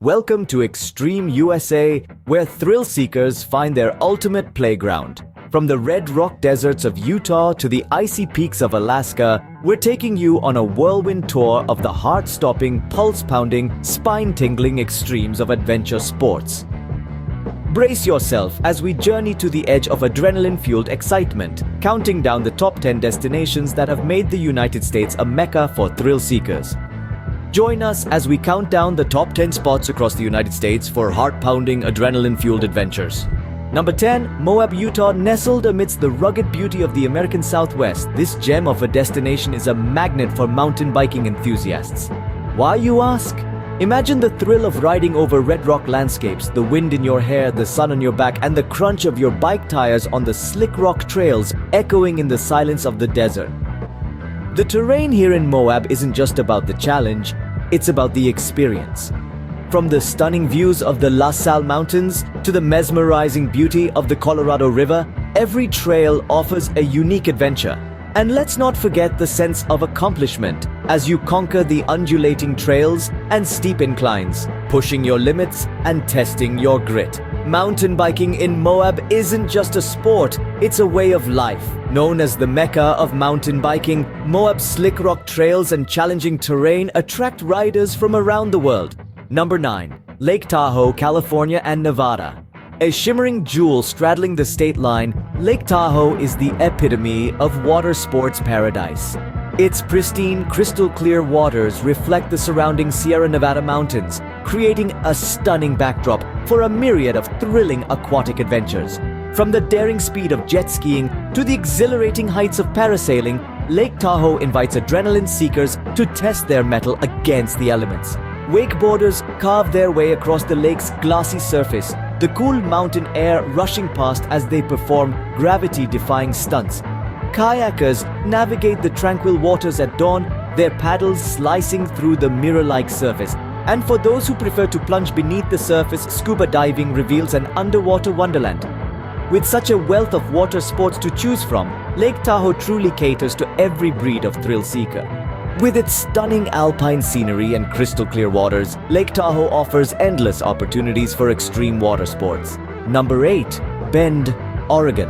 Welcome to Extreme USA, where thrill seekers find their ultimate playground. From the red rock deserts of Utah to the icy peaks of Alaska, we're taking you on a whirlwind tour of the heart-stopping, pulse-pounding, spine-tingling extremes of adventure sports. Brace yourself as we journey to the edge of adrenaline-fueled excitement, counting down the top 10 destinations that have made the United States a mecca for thrill seekers. Join us as we count down the top 10 spots across the United States for heart-pounding, adrenaline-fueled adventures. Number 10, Moab, Utah. Nestled amidst the rugged beauty of the American Southwest, this gem of a destination is a magnet for mountain biking enthusiasts. Why, you ask? Imagine the thrill of riding over red rock landscapes, the wind in your hair, the sun on your back, and the crunch of your bike tires on the slick rock trails echoing in the silence of the desert. The terrain here in Moab isn't just about the challenge, it's about the experience. From the stunning views of the La Salle Mountains to the mesmerizing beauty of the Colorado River, every trail offers a unique adventure. And let's not forget the sense of accomplishment as you conquer the undulating trails and steep inclines, pushing your limits and testing your grit. Mountain biking in Moab isn't just a sport, it's a way of life. Known as the Mecca of mountain biking, Moab's slick rock trails and challenging terrain attract riders from around the world. Number 9. Lake Tahoe, California and Nevada. A shimmering jewel straddling the state line, Lake Tahoe is the epitome of water sports paradise. Its pristine, crystal-clear waters reflect the surrounding Sierra Nevada mountains, creating a stunning backdrop for a myriad of thrilling aquatic adventures. From the daring speed of jet skiing to the exhilarating heights of parasailing, Lake Tahoe invites adrenaline seekers to test their mettle against the elements. Wakeboarders carve their way across the lake's glassy surface, the cool mountain air rushing past as they perform gravity-defying stunts. Kayakers navigate the tranquil waters at dawn, their paddles slicing through the mirror-like surface. And for those who prefer to plunge beneath the surface, scuba diving reveals an underwater wonderland. With such a wealth of water sports to choose from, Lake Tahoe truly caters to every breed of thrill seeker. With its stunning alpine scenery and crystal-clear waters, Lake Tahoe offers endless opportunities for extreme water sports. Number 8. Bend, Oregon.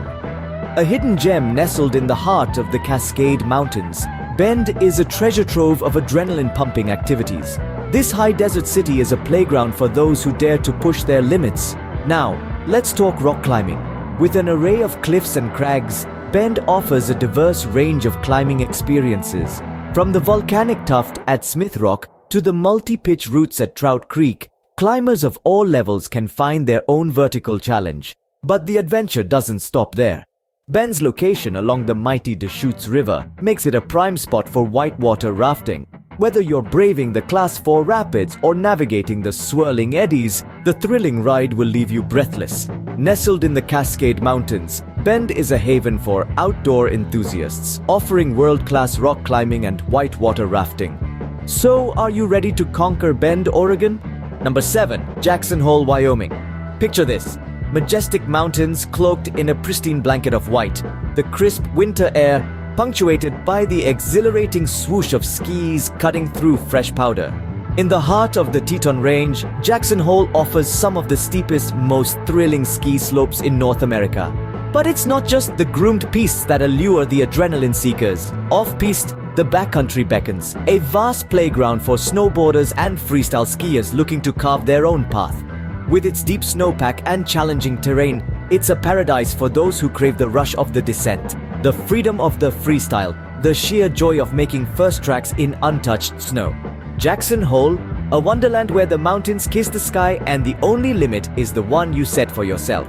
A hidden gem nestled in the heart of the Cascade Mountains, Bend is a treasure trove of adrenaline-pumping activities. This high desert city is a playground for those who dare to push their limits. Now, let's talk rock climbing. With an array of cliffs and crags, Bend offers a diverse range of climbing experiences. From the volcanic tuft at Smith Rock to the multi-pitch routes at Trout Creek, climbers of all levels can find their own vertical challenge. But the adventure doesn't stop there. Bend's location along the mighty Deschutes River makes it a prime spot for whitewater rafting. Whether you're braving the Class 4 rapids or navigating the swirling eddies, the thrilling ride will leave you breathless. Nestled in the Cascade Mountains, Bend is a haven for outdoor enthusiasts, offering world-class rock climbing and whitewater rafting. So, are you ready to conquer Bend, Oregon? Number 7. Jackson Hole, Wyoming. Picture this. Majestic mountains cloaked in a pristine blanket of white. The crisp winter air punctuated by the exhilarating swoosh of skis cutting through fresh powder. In the heart of the Teton Range, Jackson Hole offers some of the steepest, most thrilling ski slopes in North America. But it's not just the groomed pistes that allure the adrenaline seekers. Off-piste, the backcountry beckons, a vast playground for snowboarders and freestyle skiers looking to carve their own path. With its deep snowpack and challenging terrain, it's a paradise for those who crave the rush of the descent, the freedom of the freestyle, the sheer joy of making first tracks in untouched snow. Jackson Hole, a wonderland where the mountains kiss the sky and the only limit is the one you set for yourself.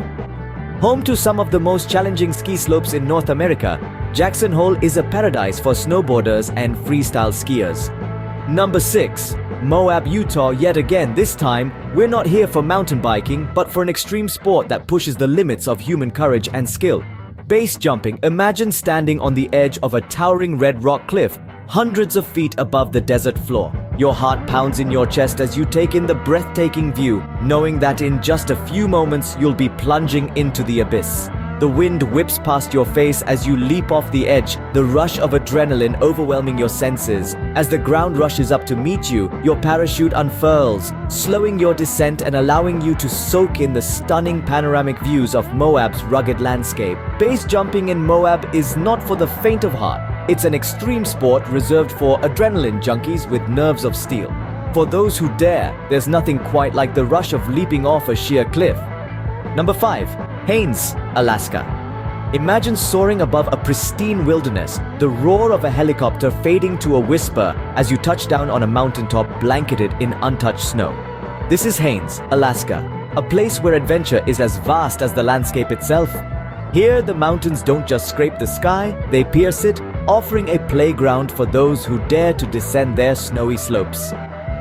Home to some of the most challenging ski slopes in North America, Jackson Hole is a paradise for snowboarders and freestyle skiers. Number 6. Moab, Utah. Yet again, this time, we're not here for mountain biking, but for an extreme sport that pushes the limits of human courage and skill. Base jumping. Imagine standing on the edge of a towering red rock cliff, hundreds of feet above the desert floor. Your heart pounds in your chest as you take in the breathtaking view, knowing that in just a few moments you'll be plunging into the abyss. The wind whips past your face as you leap off the edge, the rush of adrenaline overwhelming your senses. As the ground rushes up to meet you, your parachute unfurls, slowing your descent and allowing you to soak in the stunning panoramic views of Moab's rugged landscape. Base jumping in Moab is not for the faint of heart. It's an extreme sport reserved for adrenaline junkies with nerves of steel. For those who dare, there's nothing quite like the rush of leaping off a sheer cliff. Number 5. Haines, Alaska. Imagine soaring above a pristine wilderness, the roar of a helicopter fading to a whisper as you touch down on a mountaintop blanketed in untouched snow. This is Haines, Alaska, a place where adventure is as vast as the landscape itself. Here, the mountains don't just scrape the sky, they pierce it, offering a playground for those who dare to descend their snowy slopes.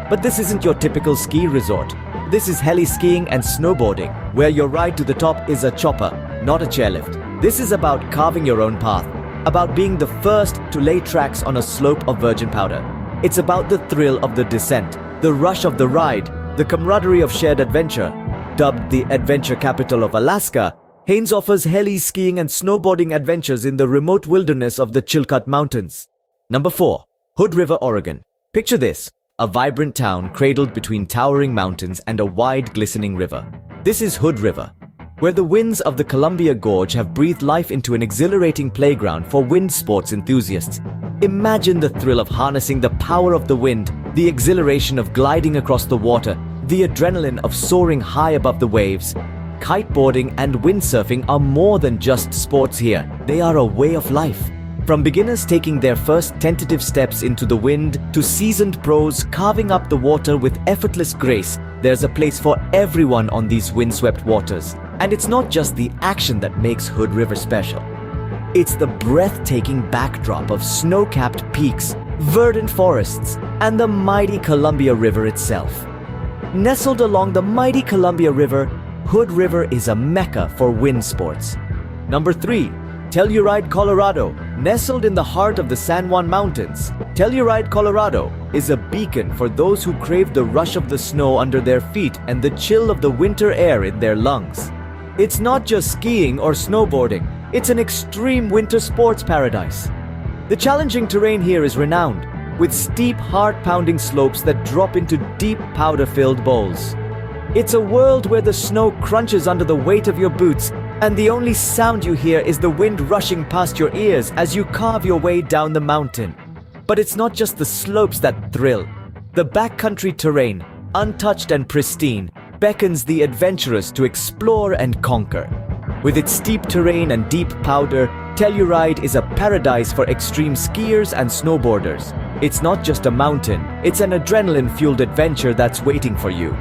But this isn't your typical ski resort. This is heli skiing and snowboarding, where your ride to the top is a chopper, not a chairlift. This is about carving your own path, about being the first to lay tracks on a slope of virgin powder. It's about the thrill of the descent, the rush of the ride, the camaraderie of shared adventure. Dubbed the adventure capital of Alaska, Haines offers heli skiing and snowboarding adventures in the remote wilderness of the Chilkat Mountains. Number 4. Hood River, Oregon. Picture this. A vibrant town cradled between towering mountains and a wide, glistening river. This is Hood River, where the winds of the Columbia Gorge have breathed life into an exhilarating playground for wind sports enthusiasts. Imagine the thrill of harnessing the power of the wind, the exhilaration of gliding across the water, the adrenaline of soaring high above the waves. Kiteboarding and windsurfing are more than just sports here. They are a way of life. From beginners taking their first tentative steps into the wind to seasoned pros carving up the water with effortless grace, there's a place for everyone on these windswept waters. And it's not just the action that makes Hood River special. It's the breathtaking backdrop of snow-capped peaks, verdant forests, and the mighty Columbia River itself. Nestled along the mighty Columbia River, Hood River is a mecca for wind sports. Number 3. Telluride, Colorado. Nestled in the heart of the San Juan Mountains, Telluride, Colorado is a beacon for those who crave the rush of the snow under their feet and the chill of the winter air in their lungs. It's not just skiing or snowboarding, it's an extreme winter sports paradise. The challenging terrain here is renowned, with steep, heart-pounding slopes that drop into deep, powder-filled bowls. It's a world where the snow crunches under the weight of your boots, and the only sound you hear is the wind rushing past your ears as you carve your way down the mountain. But it's not just the slopes that thrill. The backcountry terrain, untouched and pristine, beckons the adventurous to explore and conquer. With its steep terrain and deep powder, Telluride is a paradise for extreme skiers and snowboarders. It's not just a mountain, it's an adrenaline-fueled adventure that's waiting for you.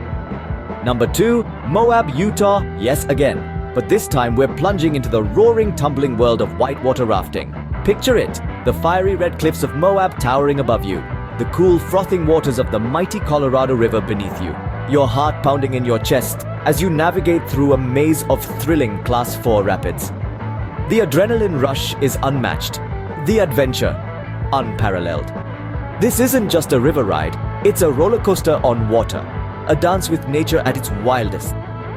Number 2. Moab, Utah, yes again. But this time we're plunging into the roaring, tumbling world of whitewater rafting. Picture it, the fiery red cliffs of Moab towering above you, the cool, frothing waters of the mighty Colorado River beneath you, your heart pounding in your chest as you navigate through a maze of thrilling Class 4 rapids. The adrenaline rush is unmatched, the adventure unparalleled. This isn't just a river ride, it's a roller coaster on water, a dance with nature at its wildest.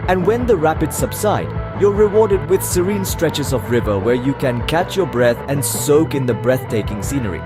And when the rapids subside, you're rewarded with serene stretches of river where you can catch your breath and soak in the breathtaking scenery.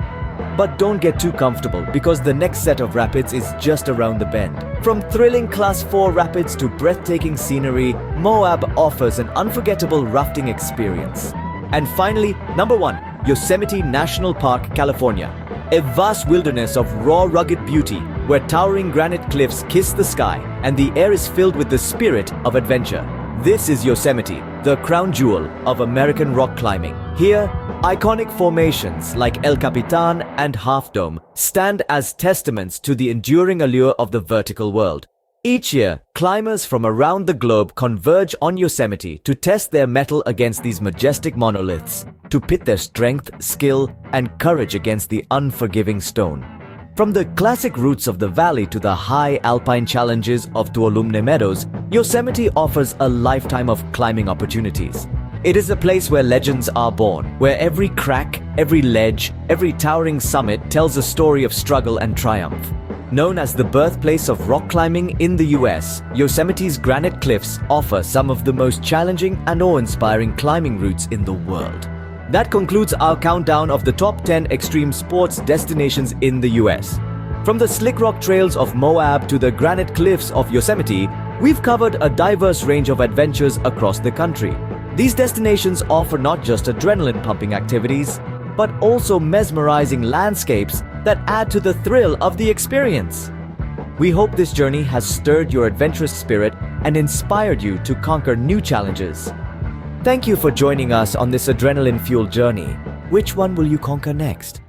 But don't get too comfortable because the next set of rapids is just around the bend. From thrilling Class 4 rapids to breathtaking scenery, Moab offers an unforgettable rafting experience. And finally, number 1, Yosemite National Park, California. A vast wilderness of raw, rugged beauty where towering granite cliffs kiss the sky and the air is filled with the spirit of adventure. This is Yosemite, the crown jewel of American rock climbing. Here, iconic formations like El Capitan and Half Dome stand as testaments to the enduring allure of the vertical world. Each year, climbers from around the globe converge on Yosemite to test their mettle against these majestic monoliths, to pit their strength, skill, and courage against the unforgiving stone. From the classic routes of the valley to the high alpine challenges of Tuolumne Meadows, Yosemite offers a lifetime of climbing opportunities. It is a place where legends are born, where every crack, every ledge, every towering summit tells a story of struggle and triumph. Known as the birthplace of rock climbing in the US, Yosemite's granite cliffs offer some of the most challenging and awe-inspiring climbing routes in the world. That concludes our countdown of the top 10 extreme sports destinations in the US. From the slick rock trails of Moab to the granite cliffs of Yosemite, we've covered a diverse range of adventures across the country. These destinations offer not just adrenaline-pumping activities, but also mesmerizing landscapes that add to the thrill of the experience. We hope this journey has stirred your adventurous spirit and inspired you to conquer new challenges. Thank you for joining us on this adrenaline-fueled journey. Which one will you conquer next?